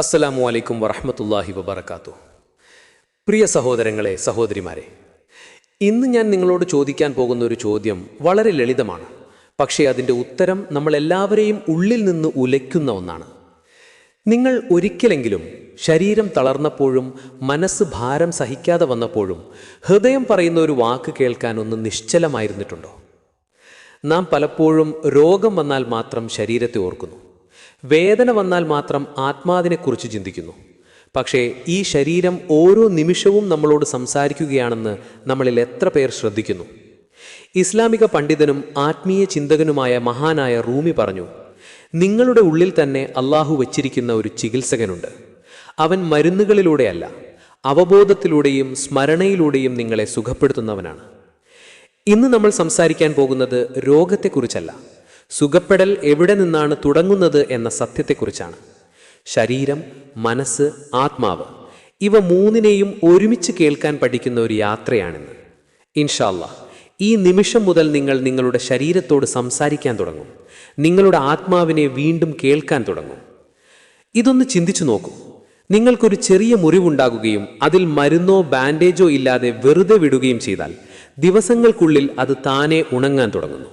അസ്സലാമു അലൈക്കും വറഹ്മത്തുള്ളാഹി വബറകാതുഹു. പ്രിയ സഹോദരങ്ങളെ, സഹോദരിമാരെ, ഇന്ന് ഞാൻ നിങ്ങളോട് ചോദിക്കാൻ പോകുന്ന ഒരു ചോദ്യം വളരെ ലളിതമാണ്. പക്ഷേ അതിൻ്റെ ഉത്തരം നമ്മളെല്ലാവരെയും ഉള്ളിൽ നിന്ന് ഉലയ്ക്കുന്ന ഒന്നാണ്. നിങ്ങൾ ഒരിക്കലെങ്കിലും ശരീരം തളർന്നപ്പോഴും മനസ്സ് ഭാരം സഹിക്കാതെ വന്നപ്പോഴും ഹൃദയം പറയുന്ന ഒരു വാക്ക് കേൾക്കാൻ ഒന്ന് നിശ്ചലമായിരുന്നിട്ടുണ്ടോ? നാം പലപ്പോഴും രോഗം വന്നാൽ മാത്രം ശരീരത്തെ ഓർക്കുന്നു, വേദന വന്നാൽ മാത്രം ആത്മാവിനെക്കുറിച്ച് ചിന്തിക്കുന്നു. പക്ഷേ ഈ ശരീരം ഓരോ നിമിഷവും നമ്മളോട് സംസാരിക്കുകയാണെന്ന് നമ്മളിൽ എത്ര പേർ ശ്രദ്ധിക്കുന്നു? ഇസ്ലാമിക പണ്ഡിതനും ആത്മീയ ചിന്തകനുമായ മഹാനായ റൂമി പറഞ്ഞു, നിങ്ങളുടെ ഉള്ളിൽ തന്നെ അള്ളാഹു വച്ചിരിക്കുന്ന ഒരു ചികിത്സകനുണ്ട്. അവൻ മരുന്നുകളിലൂടെയല്ല, അവബോധത്തിലൂടെയും സ്മരണയിലൂടെയും നിങ്ങളെ സുഖപ്പെടുത്തുന്നവനാണ്. ഇന്ന് നമ്മൾ സംസാരിക്കാൻ പോകുന്നത് രോഗത്തെക്കുറിച്ചല്ല, സുഖപ്പെടൽ എവിടെ നിന്നാണ് തുടങ്ങുന്നത് എന്ന സത്യത്തെക്കുറിച്ചാണ്. ശരീരം, മനസ്സ്, ആത്മാവ്, ഇവ മൂന്നിനെയും ഒരുമിച്ച് കേൾക്കാൻ പഠിക്കുന്ന ഒരു യാത്രയാണിന്ന്. ഇൻഷാ അല്ലാഹ് ഈ നിമിഷം മുതൽ നിങ്ങൾ നിങ്ങളുടെ ശരീരത്തോട് സംസാരിക്കാൻ തുടങ്ങും, നിങ്ങളുടെ ആത്മാവിനെ വീണ്ടും കേൾക്കാൻ തുടങ്ങും. ഇതൊന്ന് ചിന്തിച്ചു നോക്കൂ. നിങ്ങൾക്കൊരു ചെറിയ മുറിവുണ്ടാകുകയും അതിൽ മരുന്നോ ബാൻഡേജോ ഇല്ലാതെ വെറുതെ വിടുകയും ചെയ്താൽ ദിവസങ്ങൾക്കുള്ളിൽ അത് താനെ ഉണങ്ങാൻ തുടങ്ങുന്നു.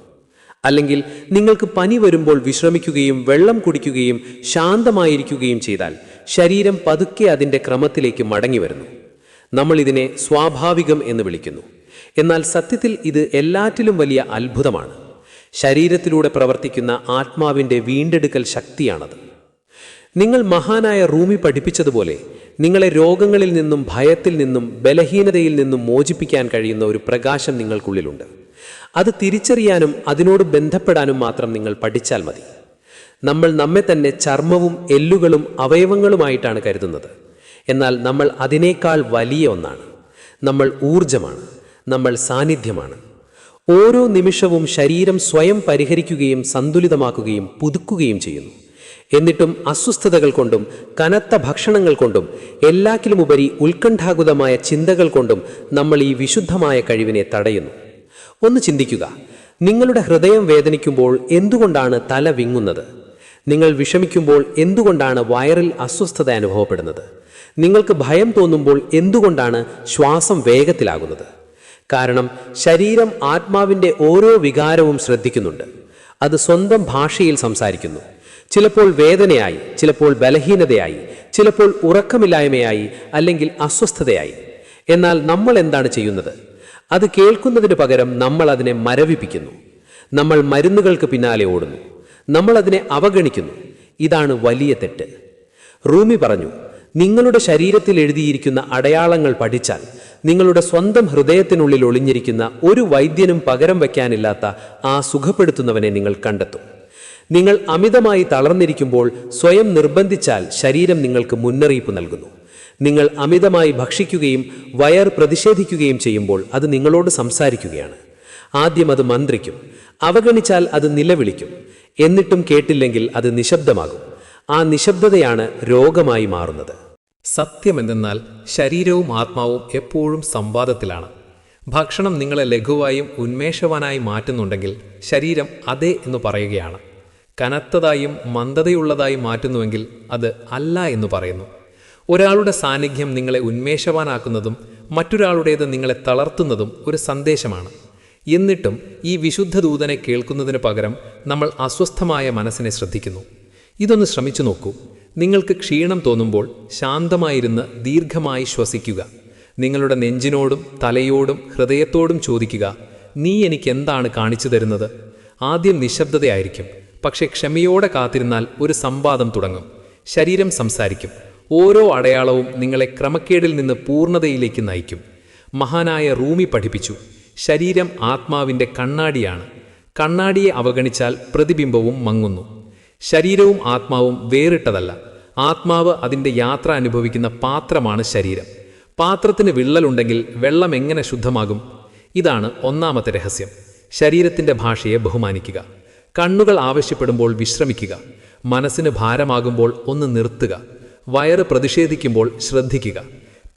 അല്ലെങ്കിൽ നിങ്ങൾക്ക് പനി വരുമ്പോൾ വിശ്രമിക്കുകയും വെള്ളം കുടിക്കുകയും ശാന്തമായിരിക്കുകയും ചെയ്താൽ ശരീരം പതുക്കെ അതിൻ്റെ ക്രമത്തിലേക്ക് മടങ്ങി വരുന്നു. നമ്മൾ ഇതിനെ സ്വാഭാവികം എന്ന് വിളിക്കുന്നു. എന്നാൽ സത്യത്തിൽ ഇത് എല്ലാറ്റിലും വലിയ അത്ഭുതമാണ്. ശരീരത്തിലൂടെ പ്രവർത്തിക്കുന്ന ആത്മാവിൻ്റെ വീണ്ടെടുക്കൽ ശക്തിയാണത്. നിങ്ങൾ മഹാനായ റൂമി പഠിപ്പിച്ചതുപോലെ നിങ്ങളെ രോഗങ്ങളിൽ നിന്നും ഭയത്തിൽ നിന്നും ബലഹീനതയിൽ നിന്നും മോചിപ്പിക്കാൻ കഴിയുന്ന ഒരു പ്രകാശം നിങ്ങൾക്കുള്ളിലുണ്ട്. അത് തിരിച്ചറിയാനും അതിനോട് ബന്ധപ്പെടാനും മാത്രം നിങ്ങൾ പഠിച്ചാൽ മതി. നമ്മൾ നമ്മെ തന്നെ ചർമ്മവും എല്ലുകളും അവയവങ്ങളുമായിട്ടാണ് കരുതുന്നത്. എന്നാൽ നമ്മൾ അതിനേക്കാൾ വലിയ ഒന്നാണ്. നമ്മൾ ഊർജമാണ്, നമ്മൾ സാന്നിധ്യമാണ്. ഓരോ നിമിഷവും ശരീരം സ്വയം പരിഹരിക്കുകയും സന്തുലിതമാക്കുകയും പുതുക്കുകയും ചെയ്യുന്നു. എന്നിട്ടും അസ്വസ്ഥതകൾ കൊണ്ടും കനത്ത ഭക്ഷണങ്ങൾ കൊണ്ടും എല്ലാറ്റിലുമുപരി ഉത്കണ്ഠാകുലമായ ചിന്തകൾ കൊണ്ടും നമ്മൾ ഈ വിശുദ്ധമായ കഴിവിനെ തടയുന്നു. ഒന്ന് ചിന്തിക്കുക, നിങ്ങളുടെ ഹൃദയം വേദനിക്കുമ്പോൾ എന്തുകൊണ്ടാണ് തല വിങ്ങുന്നത്? നിങ്ങൾ വിഷമിക്കുമ്പോൾ എന്തുകൊണ്ടാണ് വയറിൽ അസ്വസ്ഥത അനുഭവപ്പെടുന്നത്? നിങ്ങൾക്ക് ഭയം തോന്നുമ്പോൾ എന്തുകൊണ്ടാണ് ശ്വാസം വേഗത്തിലാകുന്നത്? കാരണം ശരീരം ആത്മാവിൻ്റെ ഓരോ വികാരവും ശ്രദ്ധിക്കുന്നുണ്ട്. അത് സ്വന്തം ഭാഷയിൽ സംസാരിക്കുന്നു. ചിലപ്പോൾ വേദനയായി, ചിലപ്പോൾ ബലഹീനതയായി, ചിലപ്പോൾ ഉറക്കമില്ലായ്മയായി, അല്ലെങ്കിൽ അസ്വസ്ഥതയായി. എന്നാൽ നമ്മൾ എന്താണ് ചെയ്യുന്നത്? അത് കേൾക്കുന്നതിന് പകരം നമ്മൾ അതിനെ മരവിപ്പിക്കുന്നു. നമ്മൾ മരുന്നുകൾക്ക് പിന്നാലെ ഓടുന്നു. നമ്മൾ അതിനെ അവഗണിക്കുന്നു. ഇതാണ് വലിയ തെറ്റ്. റൂമി പറഞ്ഞു, നിങ്ങളുടെ ശരീരത്തിൽ എഴുതിയിരിക്കുന്ന അടയാളങ്ങൾ പഠിച്ചാൽ നിങ്ങളുടെ സ്വന്തം ഹൃദയത്തിനുള്ളിൽ ഒളിഞ്ഞിരിക്കുന്ന ഒരു വൈദ്യനും പകരം വയ്ക്കാനില്ലാത്ത ആ സുഖപ്പെടുത്തുന്നവനെ നിങ്ങൾ കണ്ടെത്തും. നിങ്ങൾ അമിതമായി തളർന്നിരിക്കുമ്പോൾ സ്വയം നിർബന്ധിച്ചാൽ ശരീരം നിങ്ങൾക്ക് മുന്നറിയിപ്പ് നൽകുന്നു. നിങ്ങൾ അമിതമായി ഭക്ഷിക്കുകയും വയർ പ്രതിഷേധിക്കുകയും ചെയ്യുമ്പോൾ അത് നിങ്ങളോട് സംസാരിക്കുകയാണ്. ആദ്യം അത് മന്ത്രിക്കും, അവഗണിച്ചാൽ അത് നിലവിളിക്കും. എന്നിട്ടും കേട്ടില്ലെങ്കിൽ അത് നിശബ്ദമാകും. ആ നിശബ്ദതയാണ് രോഗമായി മാറുന്നത്. സത്യമെന്തെന്നാൽ ശരീരവും ആത്മാവും എപ്പോഴും സംവാദത്തിലാണ്. ഭക്ഷണം നിങ്ങളെ ലഘുവായും ഉന്മേഷവാനായി മാറ്റുന്നുണ്ടെങ്കിൽ ശരീരം അതെ എന്ന് പറയുകയാണ്. കനത്തതായും മന്ദതയുള്ളതായും മാറ്റുന്നുവെങ്കിൽ അത് അല്ല എന്ന് പറയുന്നു. ഒരാളുടെ സാന്നിധ്യം നിങ്ങളെ ഉന്മേഷവാനാക്കുന്നതും മറ്റൊരാളുടേത് നിങ്ങളെ തളർത്തുന്നതും ഒരു സന്ദേശമാണ്. എന്നിട്ടും ഈ വിശുദ്ധ ദൂതനെ കേൾക്കുന്നതിന് പകരം നമ്മൾ അസ്വസ്ഥമായ മനസ്സിനെ ശ്രദ്ധിക്കുന്നു. ഇതൊന്ന് ശ്രമിച്ചു നോക്കൂ. നിങ്ങൾക്ക് ക്ഷീണം തോന്നുമ്പോൾ ശാന്തമായിരുന്ന് ദീർഘമായി ശ്വസിക്കുക. നിങ്ങളുടെ നെഞ്ചിനോടും തലയോടും ഹൃദയത്തോടും ചോദിക്കുക, നീ എനിക്ക് എന്താണ് കാണിച്ചു തരുന്നത്? ആദ്യം നിശബ്ദതയായിരിക്കും, പക്ഷെ ക്ഷമയോടെ കാത്തിരുന്നാൽ ഒരു സംവാദം തുടങ്ങും. ശരീരം സംസാരിക്കും. ഓരോ അടയാളവും നിങ്ങളെ ക്രമക്കേടിൽ നിന്ന് പൂർണ്ണതയിലേക്ക് നയിക്കും. മഹാനായ റൂമി പഠിപ്പിച്ചു, ശരീരം ആത്മാവിൻ്റെ കണ്ണാടിയാണ്. കണ്ണാടിയെ അവഗണിച്ചാൽ പ്രതിബിംബവും മങ്ങുന്നു. ശരീരവും ആത്മാവും വേറിട്ടതല്ല. ആത്മാവ് അതിൻ്റെ യാത്ര അനുഭവിക്കുന്ന പാത്രമാണ് ശരീരം. പാത്രത്തിന് വിള്ളലുണ്ടെങ്കിൽ വെള്ളം എങ്ങനെ ശുദ്ധമാകും? ഇതാണ് ഒന്നാമത്തെ രഹസ്യം. ശരീരത്തിൻ്റെ ഭാഷയെ ബഹുമാനിക്കുക. കണ്ണുകൾ ആവശ്യപ്പെടുമ്പോൾ വിശ്രമിക്കുക. മനസ്സിന് ഭാരമാകുമ്പോൾ ഒന്ന് നിർത്തുക. വയറ് പ്രതിഷേധിക്കുമ്പോൾ ശ്രദ്ധിക്കുക.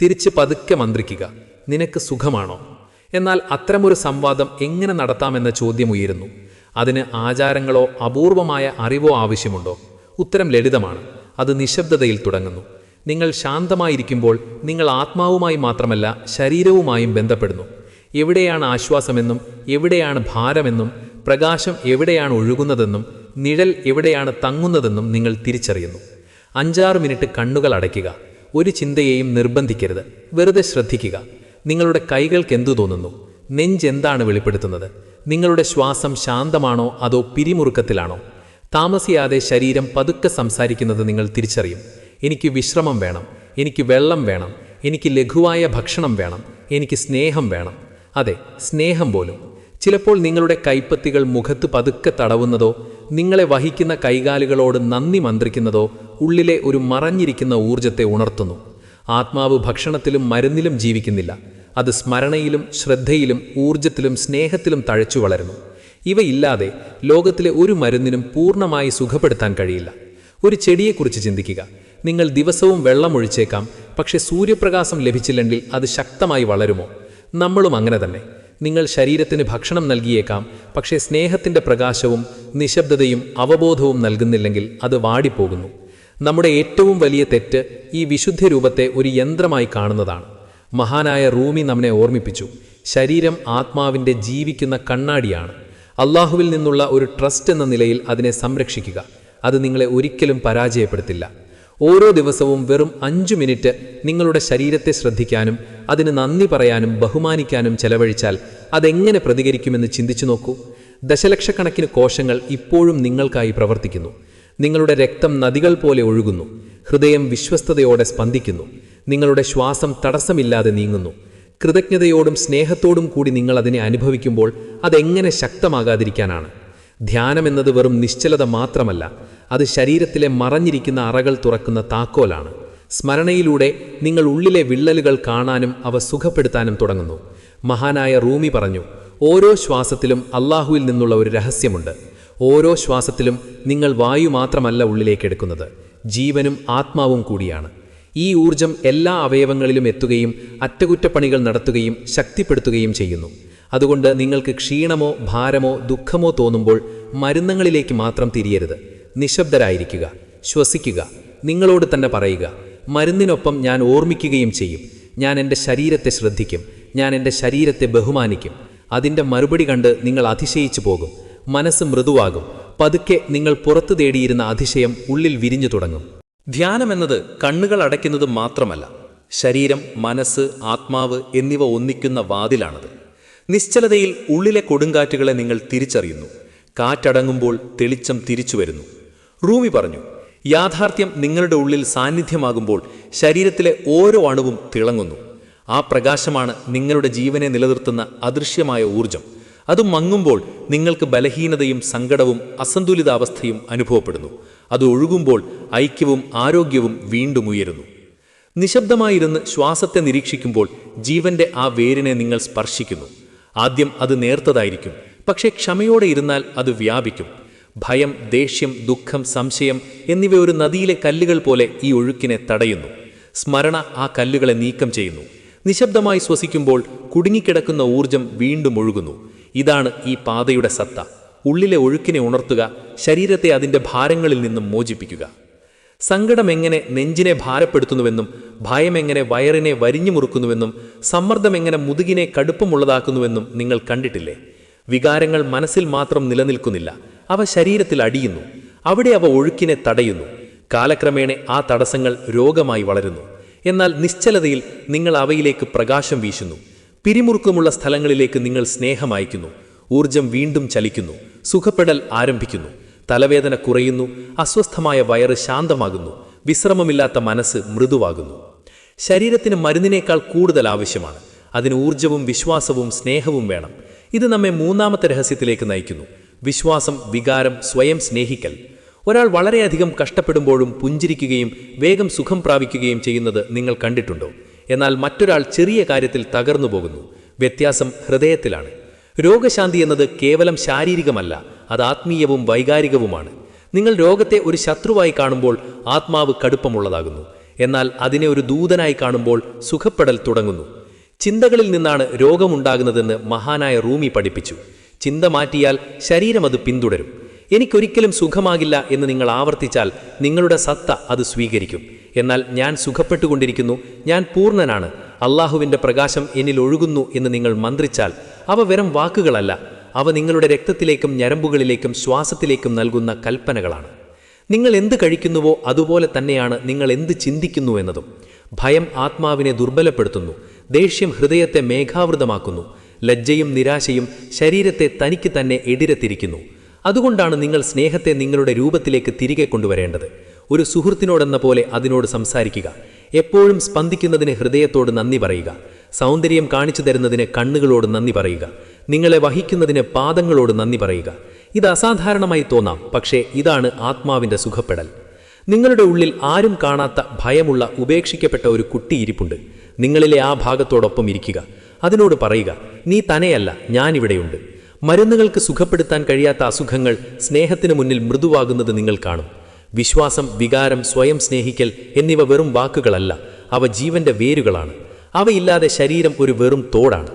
തിരിച്ച് പതുക്കെ മന്ത്രിക്കുക, നിനക്ക് സുഖമാണോ? എന്നാൽ അത്തരമൊരു സംവാദം എങ്ങനെ നടത്താമെന്ന ചോദ്യം ഉയരുന്നു. അതിന് ആചാരങ്ങളോ അപൂർവമായ അറിവോ ആവശ്യമുണ്ടോ? ഉത്തരം ലളിതമാണ്. അത് നിശബ്ദതയിൽ തുടങ്ങുന്നു. നിങ്ങൾ ശാന്തമായിരിക്കുമ്പോൾ നിങ്ങൾ ആത്മാവുമായി മാത്രമല്ല ശരീരവുമായും ബന്ധപ്പെടുന്നു. എവിടെയാണ് ആശ്വാസമെന്നും എവിടെയാണ് ഭാരമെന്നും പ്രകാശം എവിടെയാണ് ഒഴുകുന്നതെന്നും നിഴൽ എവിടെയാണ് തങ്ങുന്നതെന്നും നിങ്ങൾ തിരിച്ചറിയുന്നു. 5-6 മിനിറ്റ് കണ്ണുകൾ അടയ്ക്കുക. ഒരു ചിന്തയെയും നിർബന്ധിക്കരുത്. വെറുതെ ശ്രദ്ധിക്കുക. നിങ്ങളുടെ കൈകൾക്ക് എന്തു തോന്നുന്നു? നെഞ്ചെന്താണ് വെളിപ്പെടുത്തുന്നത്? നിങ്ങളുടെ ശ്വാസം ശാന്തമാണോ അതോ പിരിമുറുക്കത്തിലാണോ? താമസിയാതെ ശരീരം പതുക്കെ സംസാരിക്കുന്നത് നിങ്ങൾ തിരിച്ചറിയും. എനിക്ക് വിശ്രമം വേണം, എനിക്ക് വെള്ളം വേണം, എനിക്ക് ലഘുവായ ഭക്ഷണം വേണം, എനിക്ക് സ്നേഹം വേണം. അതെ, സ്നേഹം പോലും. ചിലപ്പോൾ നിങ്ങളുടെ കൈപ്പത്തികൾ മുഖത്ത് പതുക്കെ തടവുന്നതോ നിങ്ങളെ വഹിക്കുന്ന കൈകാലുകളോട് നന്ദി മന്ത്രിക്കുന്നതോ ഉള്ളിലെ ഒരു മറഞ്ഞിരിക്കുന്ന ഊർജത്തെ ഉണർത്തുന്നു. ആത്മാവ് ഭക്ഷണത്തിലും മരുന്നിലും ജീവിക്കുന്നില്ല. അത് സ്മരണയിലും ശ്രദ്ധയിലും ഊർജത്തിലും സ്നേഹത്തിലും തഴച്ചു വളരുന്നു. ഇവയില്ലാതെ ലോകത്തിലെ ഒരു മരുന്നിനും പൂർണ്ണമായി സുഖപ്പെടുത്താൻ കഴിയില്ല. ഒരു ചെടിയെക്കുറിച്ച് ചിന്തിക്കുക. നിങ്ങൾ ദിവസവും വെള്ളമൊഴിച്ചേക്കാം, പക്ഷെ സൂര്യപ്രകാശം ലഭിച്ചില്ലെങ്കിൽ അത് ശക്തമായി വളരുമോ? നമ്മളും അങ്ങനെ തന്നെ. നിങ്ങൾ ശരീരത്തിന് ഭക്ഷണം നൽകിയേക്കാം, പക്ഷേ സ്നേഹത്തിൻ്റെ പ്രകാശവും നിശബ്ദതയും അവബോധവും നൽകുന്നില്ലെങ്കിൽ അത് വാടിപ്പോകുന്നു. നമ്മുടെ ഏറ്റവും വലിയ തെറ്റ് ഈ വിശുദ്ധ രൂപത്തെ ഒരു യന്ത്രമായി കാണുന്നതാണ്. മഹാനായ റൂമി നമ്മെ ഓർമ്മിപ്പിച്ചു, ശരീരം ആത്മാവിൻ്റെ ജീവിക്കുന്ന കണ്ണാടിയാണ്. അള്ളാഹുവിൽ നിന്നുള്ള ഒരു ട്രസ്റ്റ് എന്ന നിലയിൽ അതിനെ സംരക്ഷിക്കുക. അത് നിങ്ങളെ ഒരിക്കലും പരാജയപ്പെടുത്തില്ല. ഓരോ ദിവസവും വെറും 5 മിനിറ്റ് നിങ്ങളുടെ ശരീരത്തെ ശ്രദ്ധിക്കാനും അതിന് നന്ദി പറയാനും ബഹുമാനിക്കാനും ചെലവഴിച്ചാൽ അതെങ്ങനെ പ്രതികരിക്കുമെന്ന് ചിന്തിച്ചു നോക്കൂ. ദശലക്ഷക്കണക്കിന് കോശങ്ങൾ ഇപ്പോഴും നിങ്ങൾക്കായി പ്രവർത്തിക്കുന്നു. നിങ്ങളുടെ രക്തം നദികൾ പോലെ ഒഴുകുന്നു. ഹൃദയം വിശ്വസ്തയോടെ സ്പന്ദിക്കുന്നു. നിങ്ങളുടെ ശ്വാസം തടസ്സമില്ലാതെ നീങ്ങുന്നു. കൃതജ്ഞതയോടും സ്നേഹത്തോടും കൂടി നിങ്ങൾ അതിനെ അനുഭവിക്കുമ്പോൾ അതെങ്ങനെ ശക്തമാകാതിരിക്കാനാണ്? ധ്യാനമെന്നത് വെറും നിശ്ചലത മാത്രമല്ല, അത് ശരീരത്തിലെ മറഞ്ഞിരിക്കുന്ന അറകൾ തുറക്കുന്ന താക്കോലാണ്. സ്മരണയിലൂടെ നിങ്ങൾ ഉള്ളിലെ വിള്ളലുകൾ കാണാനും അവ സുഖപ്പെടുത്താനും തുടങ്ങുന്നു. മഹാനായ റൂമി പറഞ്ഞു, ഓരോ ശ്വാസത്തിലും അള്ളാഹുവിൽ നിന്നുള്ള ഒരു രഹസ്യമുണ്ട്. ഓരോ ശ്വാസത്തിലും നിങ്ങൾ വായു മാത്രമല്ല ഉള്ളിലേക്കെടുക്കുന്നത്, ജീവനും ആത്മാവും കൂടിയാണ്. ഈ ഊർജം എല്ലാ അവയവങ്ങളിലും എത്തുകയും അറ്റകുറ്റപ്പണികൾ നടത്തുകയും ശക്തിപ്പെടുത്തുകയും ചെയ്യുന്നു. അതുകൊണ്ട് നിങ്ങൾക്ക് ക്ഷീണമോ ഭാരമോ ദുഃഖമോ തോന്നുമ്പോൾ മരുന്നുകളിലേക്ക് മാത്രം തിരിയരുത്. നിശബ്ദരായിരിക്കുക, ശ്വസിക്കുക, നിങ്ങളോട് തന്നെ പറയുക, മരുന്നിനൊപ്പം ഞാൻ ഓർമ്മിക്കുകയും ചെയ്യും. ഞാൻ എൻ്റെ ശരീരത്തെ ശ്രദ്ധിക്കും, ഞാൻ എൻ്റെ ശരീരത്തെ ബഹുമാനിക്കും. അതിൻ്റെ മറുപടി കണ്ട് നിങ്ങൾ അതിശയിച്ചു പോകും. മനസ്സ് മൃദുവാകും. പതുക്കെ നിങ്ങൾ പുറത്തു തേടിയിരുന്ന അതിശയം ഉള്ളിൽ വിരിഞ്ഞു തുടങ്ങും. ധ്യാനമെന്നത് കണ്ണുകൾ അടയ്ക്കുന്നത് മാത്രമല്ല, ശരീരം, മനസ്സ്, ആത്മാവ് എന്നിവ ഒന്നിക്കുന്ന വാതിലാണത്. നിശ്ചലതയിൽ ഉള്ളിലെ കൊടുങ്കാറ്റുകളെ നിങ്ങൾ തിരിച്ചറിയുന്നു. കാറ്റടങ്ങുമ്പോൾ തെളിച്ചം തിരിച്ചു വരുന്നു. റൂമി പറഞ്ഞു, യാഥാർത്ഥ്യം നിങ്ങളുടെ ഉള്ളിൽ സാന്നിധ്യമാകുമ്പോൾ ശരീരത്തിലെ ഓരോ അണുവും തിളങ്ങുന്നു. ആ പ്രകാശമാണ് നിങ്ങളുടെ ജീവനെ നിലനിർത്തുന്ന അദൃശ്യമായ ഊർജം. അത് മങ്ങുമ്പോൾ നിങ്ങൾക്ക് ബലഹീനതയും സങ്കടവും അസന്തുലിതാവസ്ഥയും അനുഭവപ്പെടുന്നു. അത് ഒഴുകുമ്പോൾ ഐക്യവും ആരോഗ്യവും വീണ്ടും ഉയരുന്നു. നിശബ്ദമായിരുന്ന് ശ്വാസത്തെ നിരീക്ഷിക്കുമ്പോൾ ജീവന്റെ ആ വേരിനെ നിങ്ങൾ സ്പർശിക്കുന്നു. ആദ്യം അത് നേർത്തതായിരിക്കും, പക്ഷേ ക്ഷമയോടെ ഇരുന്നാൽ അത് വ്യാപിക്കും. ഭയം, ദേഷ്യം, ദുഃഖം, സംശയം എന്നിവ ഒരു നദിയിലെ കല്ലുകൾ പോലെ ഈ ഒഴുക്കിനെ തടയുന്നു. സ്മരണ ആ കല്ലുകളെ നീക്കം ചെയ്യുന്നു. നിശബ്ദമായി ശ്വസിക്കുമ്പോൾ കുടുങ്ങിക്കിടക്കുന്ന ഊർജം വീണ്ടും ഒഴുകുന്നു. ഇതാണ് ഈ പാതയുടെ സത്ത. ഉള്ളിലെ ഒഴുക്കിനെ ഉണർത്തുക, ശരീരത്തെ അതിൻ്റെ ഭാരങ്ങളിൽ നിന്നും മോചിപ്പിക്കുക. സങ്കടം എങ്ങനെ നെഞ്ചിനെ ഭാരപ്പെടുത്തുന്നുവെന്നും ഭയം എങ്ങനെ വയറിനെ വരിഞ്ഞു മുറുക്കുന്നുവെന്നും സമ്മർദ്ദം എങ്ങനെ മുതുകിനെ കടുപ്പമുള്ളതാക്കുന്നുവെന്നും നിങ്ങൾ കണ്ടിട്ടില്ലേ? വികാരങ്ങൾ മനസ്സിൽ മാത്രം നിലനിൽക്കുന്നില്ല, അവ ശരീരത്തിൽ അടിയുന്നു. അവിടെ അവ ഒഴുക്കിനെ തടയുന്നു. കാലക്രമേണ ആ തടസ്സങ്ങൾ രോഗമായി വളരുന്നു. എന്നാൽ നിശ്ചലതയിൽ നിങ്ങൾ അവയിലേക്ക് പ്രകാശം വീശുന്നു. പിരിമുറുക്കമുള്ള സ്ഥലങ്ങളിലേക്ക് നിങ്ങൾ സ്നേഹം അയക്കുന്നു. ഊർജം വീണ്ടും ചലിക്കുന്നു. സുഖപ്പെടൽ ആരംഭിക്കുന്നു. തലവേദന കുറയുന്നു. അസ്വസ്ഥമായ വയറ് ശാന്തമാകുന്നു. വിശ്രമമില്ലാത്ത മനസ്സ് മൃദുവാകുന്നു. ശരീരത്തിന് മരുന്നിനേക്കാൾ കൂടുതൽ ആവശ്യമാണ്. അതിന് ഊർജവും വിശ്വാസവും സ്നേഹവും വേണം. ഇത് നമ്മെ മൂന്നാമത്തെ രഹസ്യത്തിലേക്ക് നയിക്കുന്നു. വിശ്വാസം, വികാരം, സ്വയം സ്നേഹിക്കൽ. ഒരാൾ വളരെയധികം കഷ്ടപ്പെടുമ്പോഴും പുഞ്ചിരിക്കുകയും വേഗം സുഖം പ്രാപിക്കുകയും ചെയ്യുന്നത് നിങ്ങൾ കണ്ടിട്ടുണ്ടോ? എന്നാൽ മറ്റൊരാൾ ചെറിയ കാര്യത്തിൽ തകർന്നു പോകുന്നു. വ്യത്യാസം ഹൃദയത്തിലാണ്. രോഗശാന്തി എന്നത് കേവലം ശാരീരികമല്ല, അത് ആത്മീയവും വൈകാരികവുമാണ്. നിങ്ങൾ രോഗത്തെ ഒരു ശത്രുവായി കാണുമ്പോൾ ആത്മാവ് കടുപ്പമുള്ളതാകുന്നു. എന്നാൽ അതിനെ ഒരു ദൂതനായി കാണുമ്പോൾ സുഖപ്പെടൽ തുടങ്ങുന്നു. ചിന്തകളിൽ നിന്നാണ് രോഗമുണ്ടാകുന്നതെന്ന് മഹാനായ റൂമി പഠിപ്പിച്ചു. ചിന്ത മാറ്റിയാൽ ശരീരം അത് പിന്തുടരും. എനിക്കൊരിക്കലും സുഖമാകില്ല എന്ന് നിങ്ങൾ ആവർത്തിച്ചാൽ നിങ്ങളുടെ സത്ത അത് സ്വീകരിക്കും. എന്നാൽ ഞാൻ സുഖപ്പെട്ടുകൊണ്ടിരിക്കുന്നു, ഞാൻ പൂർണ്ണനാണ്, അള്ളാഹുവിൻ്റെ പ്രകാശം എന്നിൽ ഒഴുകുന്നു എന്ന് നിങ്ങൾ മന്ത്രിച്ചാൽ അവ വെറും വാക്കുകളല്ല, അവ നിങ്ങളുടെ രക്തത്തിലേക്കും ഞരമ്പുകളിലേക്കും ശ്വാസത്തിലേക്കും നൽകുന്ന കൽപ്പനകളാണ്. നിങ്ങൾ എന്ത് കഴിക്കുന്നുവോ അതുപോലെ തന്നെയാണ് നിങ്ങൾ എന്ത് ചിന്തിക്കുന്നു എന്നതും. ഭയം ആത്മാവിനെ ദുർബലപ്പെടുത്തുന്നു, ദേഷ്യം ഹൃദയത്തെ മേഘാവൃതമാക്കുന്നു, ലജ്ജയും നിരാശയും ശരീരത്തെ തനിക്ക് തന്നെ എതിരെത്തിരിക്കുന്നു. അതുകൊണ്ടാണ് നിങ്ങൾ സ്നേഹത്തെ നിങ്ങളുടെ രൂപത്തിലേക്ക് തിരികെ കൊണ്ടുവരേണ്ടത്. ഒരു സുഹൃത്തിനോടെന്ന പോലെ അതിനോട് സംസാരിക്കുക. എപ്പോഴും സ്പന്ദിക്കുന്നതിന് ഹൃദയത്തോട് നന്ദി പറയുക. സൗന്ദര്യം കാണിച്ചു തരുന്നതിന് കണ്ണുകളോട് നന്ദി പറയുക. നിങ്ങളെ വഹിക്കുന്നതിന് പാദങ്ങളോട് നന്ദി പറയുക. ഇത് അസാധാരണമായി തോന്നാം, പക്ഷേ ഇതാണ് ആത്മാവിൻ്റെ സുഖപ്പെടൽ. നിങ്ങളുടെ ഉള്ളിൽ ആരും കാണാത്ത ഭയമുള്ള ഉപേക്ഷിക്കപ്പെട്ട ഒരു കുട്ടി ഇരിപ്പുണ്ട്. നിങ്ങളിലെ ആ ഭാഗത്തോടൊപ്പം ഇരിക്കുക. അതിനോട് പറയുക, നീ തന്നെയല്ല, ഞാനിവിടെയുണ്ട്. മരുന്നുകൾക്ക് സുഖപ്പെടുത്താൻ കഴിയാത്ത അസുഖങ്ങൾ സ്നേഹത്തിന് മുന്നിൽ മൃദുവാകുന്നത് നിങ്ങൾ കാണും. വിശ്വാസം, വികാരം, സ്വയം സ്നേഹിക്കൽ എന്നിവ വെറും വാക്കുകളല്ല, അവ ജീവന്റെ വേരുകളാണ്. അവയില്ലാതെ ശരീരം ഒരു വെറും തോടാണ്.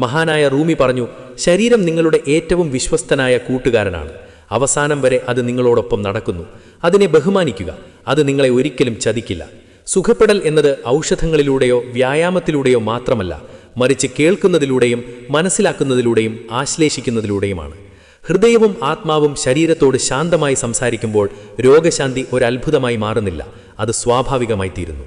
മഹാനായ റൂമി പറഞ്ഞു, ശരീരം നിങ്ങളുടെ ഏറ്റവും വിശ്വസ്തനായ കൂട്ടുകാരനാണ്. അവസാനം വരെ അത് നിങ്ങളോടൊപ്പം നടക്കുന്നു. അതിനെ ബഹുമാനിക്കുക. അത് നിങ്ങളെ ഒരിക്കലും ചതിക്കില്ല. സുഖപ്പെടൽ എന്നത് ഔഷധങ്ങളിലൂടെയോ വ്യായാമത്തിലൂടെയോ മാത്രമല്ല, മറിച്ച് കേൾക്കുന്നതിലൂടെയും മനസ്സിലാക്കുന്നതിലൂടെയും ആശ്ലേഷിക്കുന്നതിലൂടെയുമാണ്. ഹൃദയവും ആത്മാവും ശരീരത്തോട് ശാന്തമായി സംസാരിക്കുമ്പോൾ രോഗശാന്തി ഒരത്ഭുതമായി മാറുന്നില്ല, അത് സ്വാഭാവികമായി തീരുന്നു.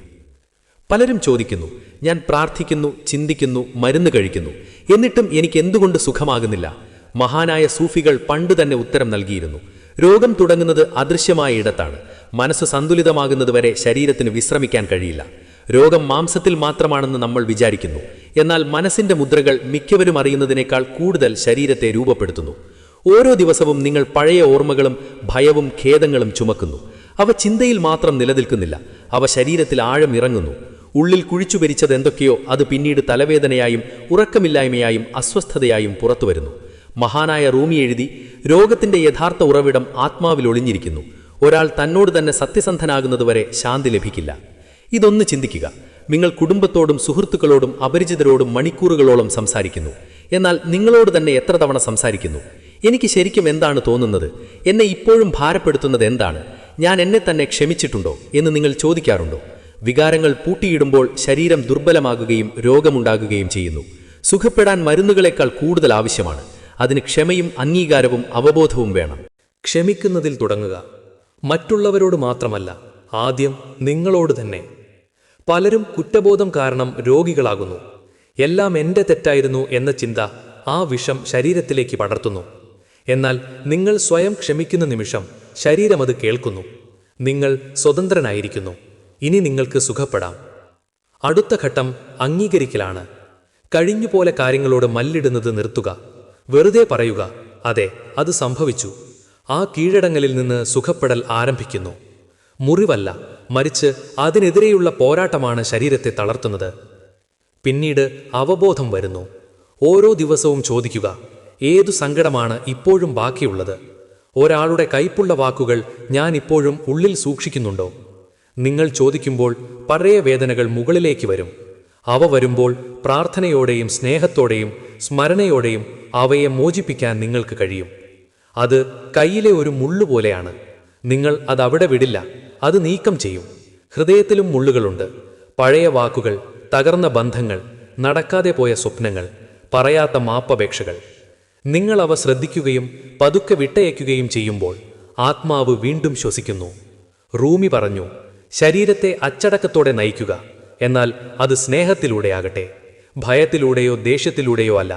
പലരും ചോദിക്കുന്നു, ഞാൻ പ്രാർത്ഥിക്കുന്നു, ചിന്തിക്കുന്നു, മരുന്ന് കഴിക്കുന്നു, എന്നിട്ടും എനിക്ക് എന്തുകൊണ്ട് സുഖമാകുന്നില്ല? മഹാനായ സൂഫികൾ പണ്ട് തന്നെ ഉത്തരം നൽകിയിരുന്നു. രോഗം തുടങ്ങുന്നത് അദൃശ്യമായ ഇടത്താണ്. മനസ്സ് സന്തുലിതമാകുന്നതുവരെ ശരീരത്തിന് വിശ്രമിക്കാൻ കഴിയില്ല. രോഗം മാംസത്തിൽ മാത്രമാണെന്ന് നമ്മൾ വിചാരിക്കുന്നു. എന്നാൽ മനസ്സിന്റെ മുദ്രകൾ മിക്കവരും അറിയുന്നതിനേക്കാൾ കൂടുതൽ ശരീരത്തെ രൂപപ്പെടുത്തുന്നു. ഓരോ ദിവസവും നിങ്ങൾ പഴയ ഓർമ്മകളും ഭയവും ഖേദങ്ങളും ചുമക്കുന്നു. അവ ചിന്തയിൽ മാത്രം നിലനിൽക്കുന്നില്ല, അവ ശരീരത്തിൽ ആഴം ഇറങ്ങുന്നു. ഉള്ളിൽ കുഴിച്ചുപരിച്ചത് എന്തൊക്കെയോ അത് പിന്നീട് തലവേദനയായും ഉറക്കമില്ലായ്മയായും അസ്വസ്ഥതയായും പുറത്തുവരുന്നു. മഹാനായ റൂമി എഴുതി, രോഗത്തിന്റെ യഥാർത്ഥ ഉറവിടം ആത്മാവിൽ ഒളിഞ്ഞിരിക്കുന്നു. ഒരാൾ തന്നോട് തന്നെ സത്യസന്ധനാകുന്നതുവരെ ശാന്തി ലഭിക്കില്ല. ഇതൊന്ന് ചിന്തിക്കുക. നിങ്ങൾ കുടുംബത്തോടും സുഹൃത്തുക്കളോടും അപരിചിതരോടും മണിക്കൂറുകളോളം സംസാരിക്കുന്നു. എന്നാൽ നിങ്ങളോട് തന്നെ എത്ര തവണ സംസാരിക്കുന്നു? എനിക്ക് ശരിക്കും എന്താണ് തോന്നുന്നത്? എന്നെ ഇപ്പോഴും ഭാരപ്പെടുത്തുന്നത് എന്താണ്? ഞാൻ എന്നെ തന്നെ ക്ഷമിച്ചിട്ടുണ്ടോ എന്ന് നിങ്ങൾ ചോദിക്കാറുണ്ടോ? വികാരങ്ങൾ പൂട്ടിയിടുമ്പോൾ ശരീരം ദുർബലമാകുകയും രോഗമുണ്ടാകുകയും ചെയ്യുന്നു. സുഖപ്പെടാൻ മരുന്നുകളെക്കാൾ കൂടുതൽ ആവശ്യമാണ്. അതിന് ക്ഷമയും അംഗീകാരവും അവബോധവും വേണം. ക്ഷമിക്കുന്നതിൽ തുടങ്ങുക. മറ്റുള്ളവരോട് മാത്രമല്ല, ആദ്യം നിങ്ങളോട് തന്നെ. പലരും കുറ്റബോധം കാരണം രോഗികളാകുന്നു. എല്ലാം എൻ്റെ തെറ്റായിരുന്നു എന്ന ചിന്ത ആ വിഷം ശരീരത്തിലേക്ക് പടർത്തുന്നു. എന്നാൽ നിങ്ങൾ സ്വയം ക്ഷമിക്കുന്ന നിമിഷം ശരീരം അത് കേൾക്കുന്നു. നിങ്ങൾ സ്വതന്ത്രനായിരിക്കുന്നു. ഇനി നിങ്ങൾക്ക് സുഖപ്പെടാം. അടുത്ത ഘട്ടം അംഗീകരിക്കലാണ്. കഴിഞ്ഞുപോലെ കാര്യങ്ങളോട് മല്ലിടുന്നത് നിർത്തുക. വെറുതെ പറയുക, അതെ, അത് സംഭവിച്ചു. ആ കീഴടങ്ങലിൽ നിന്ന് സുഖപ്പെടൽ ആരംഭിക്കുന്നു. മുറിവല്ല, മറിച്ച് അതിനെതിരെയുള്ള പോരാട്ടമാണ് ശരീരത്തെ തളർത്തുന്നത്. പിന്നീട് അവബോധം വരുന്നു. ഓരോ ദിവസവും ചോദിക്കുക, ഏതു സങ്കടമാണ് ഇപ്പോഴും ബാക്കിയുള്ളത്? ഒരാളുടെ കയ്പുള്ള വാക്കുകൾ ഞാൻ ഇപ്പോഴും ഉള്ളിൽ സൂക്ഷിക്കുന്നുണ്ടോ? നിങ്ങൾ ചോദിക്കുമ്പോൾ പഴയ വേദനകൾ മുകളിലേക്ക് വരും. അവ വരുമ്പോൾ പ്രാർത്ഥനയോടെയും സ്നേഹത്തോടെയും സ്മരണയോടെയും അവയെ മോചിപ്പിക്കാൻ നിങ്ങൾക്ക് കഴിയും. അത് കയ്യിലെ ഒരു മുള്ളുപോലെയാണ്. നിങ്ങൾ അതവിടെ വിടില്ല, അത് നീക്കം ചെയ്യും. ഹൃദയത്തിലും മുള്ളുകളുണ്ട്. പഴയ വാക്കുകൾ, തകർന്ന ബന്ധങ്ങൾ, നടക്കാതെ പോയ സ്വപ്നങ്ങൾ, പറയാത്ത മാപ്പപേക്ഷകൾ. നിങ്ങൾ അവ ശ്രദ്ധിക്കുകയും പതുക്കെ വിട്ടയക്കുകയും ചെയ്യുമ്പോൾ ആത്മാവ് വീണ്ടും ശ്വസിക്കുന്നു. റൂമി പറഞ്ഞു, ശരീരത്തെ അച്ചടക്കത്തോടെ നയിക്കുക, എന്നാൽ അത് സ്നേഹത്തിലൂടെയാകട്ടെ. ഭയത്തിലൂടെയോ ദേഷ്യത്തിലൂടെയോ അല്ല,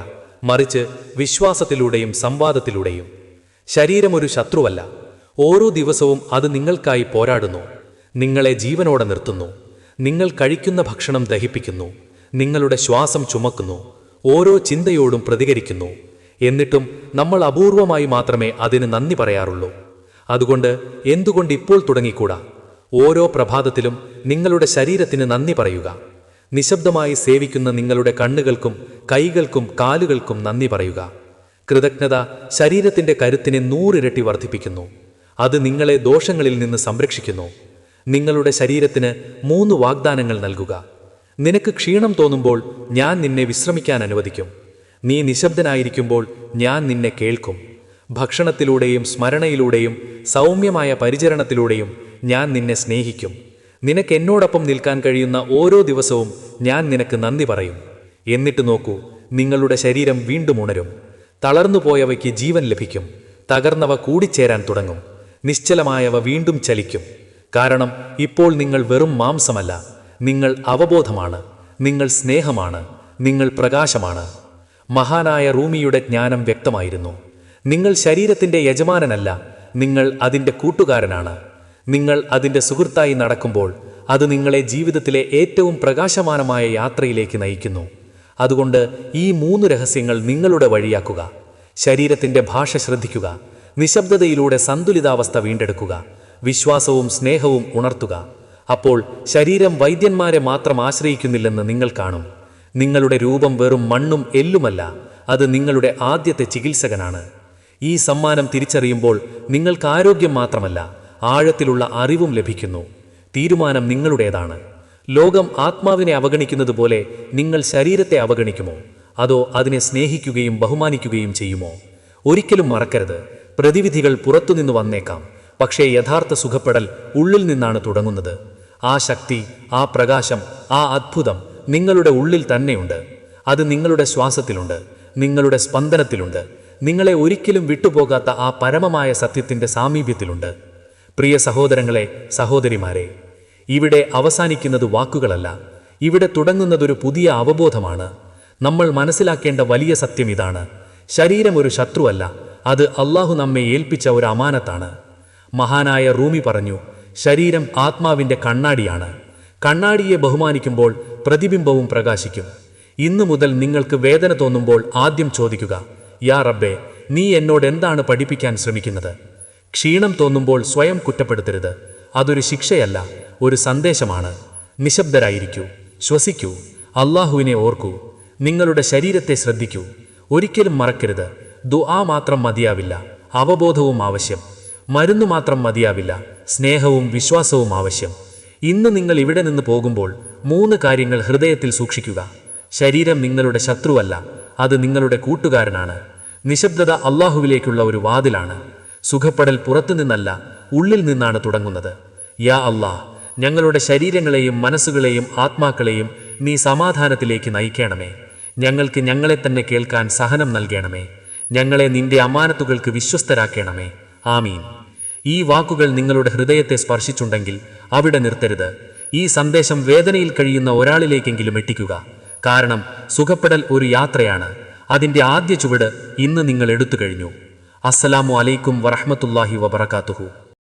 മറിച്ച് വിശ്വാസത്തിലൂടെയും സംവാദത്തിലൂടെയും. ശരീരം ഒരു ശത്രുവല്ല. ഓരോ ദിവസവും അത് നിങ്ങൾക്കായി പോരാടുന്നു. നിങ്ങളെ ജീവനോടെ നിർത്തുന്നു. നിങ്ങൾ കഴിക്കുന്ന ഭക്ഷണം ദഹിപ്പിക്കുന്നു. നിങ്ങളുടെ ശ്വാസം ചുമക്കുന്നു. ഓരോ ചിന്തയോടും പ്രതികരിക്കുന്നു. എന്നിട്ടും നമ്മൾ അപൂർവമായി മാത്രമേ അതിന് നന്ദി പറയാറുള്ളൂ. അതുകൊണ്ട് എന്തുകൊണ്ട് ഇപ്പോൾ തുടങ്ങിക്കൂടാ? ഓരോ പ്രഭാതത്തിലും നിങ്ങളുടെ ശരീരത്തിന് നന്ദി പറയുക. നിശബ്ദമായി സേവിക്കുന്ന നിങ്ങളുടെ കണ്ണുകൾക്കും കൈകൾക്കും കാലുകൾക്കും നന്ദി പറയുക. കൃതജ്ഞത ശരീരത്തിന്റെ കരുത്തിനെ 100 ഇരട്ടി വർദ്ധിപ്പിക്കുന്നു. അത് നിങ്ങളെ ദോഷങ്ങളിൽ നിന്ന് സംരക്ഷിക്കുന്നു. നിങ്ങളുടെ ശരീരത്തിന് 3 വാഗ്ദാനങ്ങൾ നൽകുക. നിനക്ക് ക്ഷീണം തോന്നുമ്പോൾ ഞാൻ നിന്നെ വിശ്രമിക്കാൻ അനുവദിക്കും. നീ നിശബ്ദനായിരിക്കുമ്പോൾ ഞാൻ നിന്നെ കേൾക്കും. ഭക്ഷണത്തിലൂടെയും സ്മരണയിലൂടെയും സൗമ്യമായ പരിചരണത്തിലൂടെയും ഞാൻ നിന്നെ സ്നേഹിക്കും. നിനക്ക് എന്നോടൊപ്പം നിൽക്കാൻ കഴിയുന്ന ഓരോ ദിവസവും ഞാൻ നിനക്ക് നന്ദി പറയും. എന്നിട്ട് നോക്കൂ, നിങ്ങളുടെ ശരീരം വീണ്ടും ഉണരും. തളർന്നുപോയവയ്ക്ക് ജീവൻ ലഭിക്കും. തകർന്നവ കൂടിച്ചേരാൻ തുടങ്ങും. നിശ്ചലമായവ വീണ്ടും ചലിക്കും. കാരണം ഇപ്പോൾ നിങ്ങൾ വെറും മാംസമല്ല, നിങ്ങൾ അവബോധമാണ്, നിങ്ങൾ സ്നേഹമാണ്, നിങ്ങൾ പ്രകാശമാണ്. മഹാനായ റൂമിയുടെ ജ്ഞാനം വ്യക്തമായിരുന്നു. നിങ്ങൾ ശരീരത്തിൻ്റെ യജമാനനല്ല, നിങ്ങൾ അതിൻ്റെ കൂട്ടുകാരനാണ്. നിങ്ങൾ അതിൻ്റെ സുഹൃത്തായി നടക്കുമ്പോൾ അത് നിങ്ങളെ ജീവിതത്തിലെ ഏറ്റവും പ്രകാശമാനമായ യാത്രയിലേക്ക് നയിക്കുന്നു. അതുകൊണ്ട് ഈ 3 രഹസ്യങ്ങൾ നിങ്ങളുടെ വഴിയാക്കുക. ശരീരത്തിൻ്റെ ഭാഷ ശ്രദ്ധിക്കുക. നിശബ്ദതയിലൂടെ സന്തുലിതാവസ്ഥ വീണ്ടെടുക്കുക. വിശ്വാസവും സ്നേഹവും ഉണർത്തുക. അപ്പോൾ ശരീരം വൈദ്യന്മാരെ മാത്രം ആശ്രയിക്കുന്നില്ലെന്ന് നിങ്ങൾ കാണും. നിങ്ങളുടെ രൂപം വെറും മണ്ണും എല്ലുമല്ല, അത് നിങ്ങളുടെ ആദ്യത്തെ ചികിത്സകനാണ്. ഈ സമ്മാനം തിരിച്ചറിയുമ്പോൾ നിങ്ങൾക്ക് ആരോഗ്യം മാത്രമല്ല, ആഴത്തിലുള്ള അറിവും ലഭിക്കുന്നു. തീരുമാനം നിങ്ങളുടേതാണ്. ലോകം ആത്മാവിനെ അവഗണിക്കുന്നത് പോലെ നിങ്ങൾ ശരീരത്തെ അവഗണിക്കുമോ? അതോ അതിനെ സ്നേഹിക്കുകയും ബഹുമാനിക്കുകയും ചെയ്യുമോ? ഒരിക്കലും മറക്കരുത്, പ്രതിവിധികൾ പുറത്തുനിന്ന് വന്നേക്കാം, പക്ഷേ യഥാർത്ഥ സുഖപ്പെടൽ ഉള്ളിൽ നിന്നാണ് തുടങ്ങുന്നത്. ആ ശക്തി, ആ പ്രകാശം, ആ അത്ഭുതം നിങ്ങളുടെ ഉള്ളിൽ തന്നെയുണ്ട്. അത് നിങ്ങളുടെ ശ്വാസത്തിലുണ്ട്, നിങ്ങളുടെ സ്പന്ദനത്തിലുണ്ട്, നിങ്ങളെ ഒരിക്കലും വിട്ടുപോകാത്ത ആ പരമമായ സത്യത്തിൻ്റെ സാമീപ്യത്തിലുണ്ട്. പ്രിയ സഹോദരങ്ങളെ, സഹോദരിമാരെ, ഇവിടെ അവസാനിക്കുന്നത് വാക്കുകളല്ല, ഇവിടെ തുടങ്ങുന്നതൊരു പുതിയ അവബോധമാണ്. നമ്മൾ മനസ്സിലാക്കേണ്ട വലിയ സത്യം ഇതാണ്: ശരീരം ഒരു ശത്രുവല്ല, അത് അള്ളാഹു നമ്മെ ഏൽപ്പിച്ച ഒരു അമാനത്താണ്. മഹാനായ റൂമി പറഞ്ഞു, ശരീരം ആത്മാവിൻ്റെ കണ്ണാടിയാണ്. കണ്ണാടിയെ ബഹുമാനിക്കുമ്പോൾ പ്രതിബിംബവും പ്രകാശിക്കും. ഇന്നു മുതൽ നിങ്ങൾക്ക് വേദന തോന്നുമ്പോൾ ആദ്യം ചോദിക്കുക, യാ റബ്ബേ, നീ എന്നോട് എന്താണ് പഠിപ്പിക്കാൻ ശ്രമിക്കുന്നത്? ക്ഷീണം തോന്നുമ്പോൾ സ്വയം കുറ്റപ്പെടുത്തരുത്. അതൊരു ശിക്ഷയല്ല, ഒരു സന്ദേശമാണ്. നിശബ്ദരായിരിക്കൂ, ശ്വസിക്കൂ, അള്ളാഹുവിനെ ഓർക്കൂ, നിങ്ങളുടെ ശരീരത്തെ ശ്രദ്ധിക്കൂ. ഒരിക്കലും മറക്കരുത്, ദുആ മാത്രം മതിയാവില്ല, അവബോധവും ആവശ്യം. മരുന്നു മാത്രം മതിയാവില്ല, സ്നേഹവും വിശ്വാസവും ആവശ്യം. ഇന്ന് നിങ്ങൾ ഇവിടെ നിന്ന് പോകുമ്പോൾ 3 കാര്യങ്ങൾ ഹൃദയത്തിൽ സൂക്ഷിക്കുക. ശരീരം നിങ്ങളുടെ ശത്രുവല്ല, അത് നിങ്ങളുടെ കൂട്ടുകാരനാണ്. നിശബ്ദത അള്ളാഹുവിലേക്കുള്ള ഒരു വാതിലാണ്. സുഖപ്പെടൽ പുറത്തുനിന്നല്ല, ഉള്ളിൽ നിന്നാണ് തുടങ്ങുന്നത്. യാ അല്ലാഹ്, ഞങ്ങളുടെ ശരീരങ്ങളെയും മനസ്സുകളെയും ആത്മാക്കളെയും നീ സമാധാനത്തിലേക്ക് നയിക്കണമേ. ഞങ്ങൾക്ക് ഞങ്ങളെ തന്നെ കേൾക്കാൻ സഹനം നൽകണമേ. ഞങ്ങളെ നിന്റെ അമാനത്തുകൾക്ക് വിശ്വസ്തരാക്കണമേ. ആമീൻ. ഈ വാക്കുകൾ നിങ്ങളുടെ ഹൃദയത്തെ സ്പർശിച്ചുണ്ടെങ്കിൽ അവിടെ നിർത്തരുത്. ഈ സന്ദേശം വേദനയിൽ കഴിയുന്ന ഒരാളിലേക്കെങ്കിലും എത്തിക്കുക. കാരണം സുഖപ്പെടൽ ഒരു യാത്രയാണ്. അതിൻ്റെ ആദ്യ ചുവട് ഇന്ന് നിങ്ങൾ എടുത്തു കഴിഞ്ഞു. അസ്സലാമു അലൈക്കും വറഹ്മത്തുള്ളാഹി വബറകാതുഹു.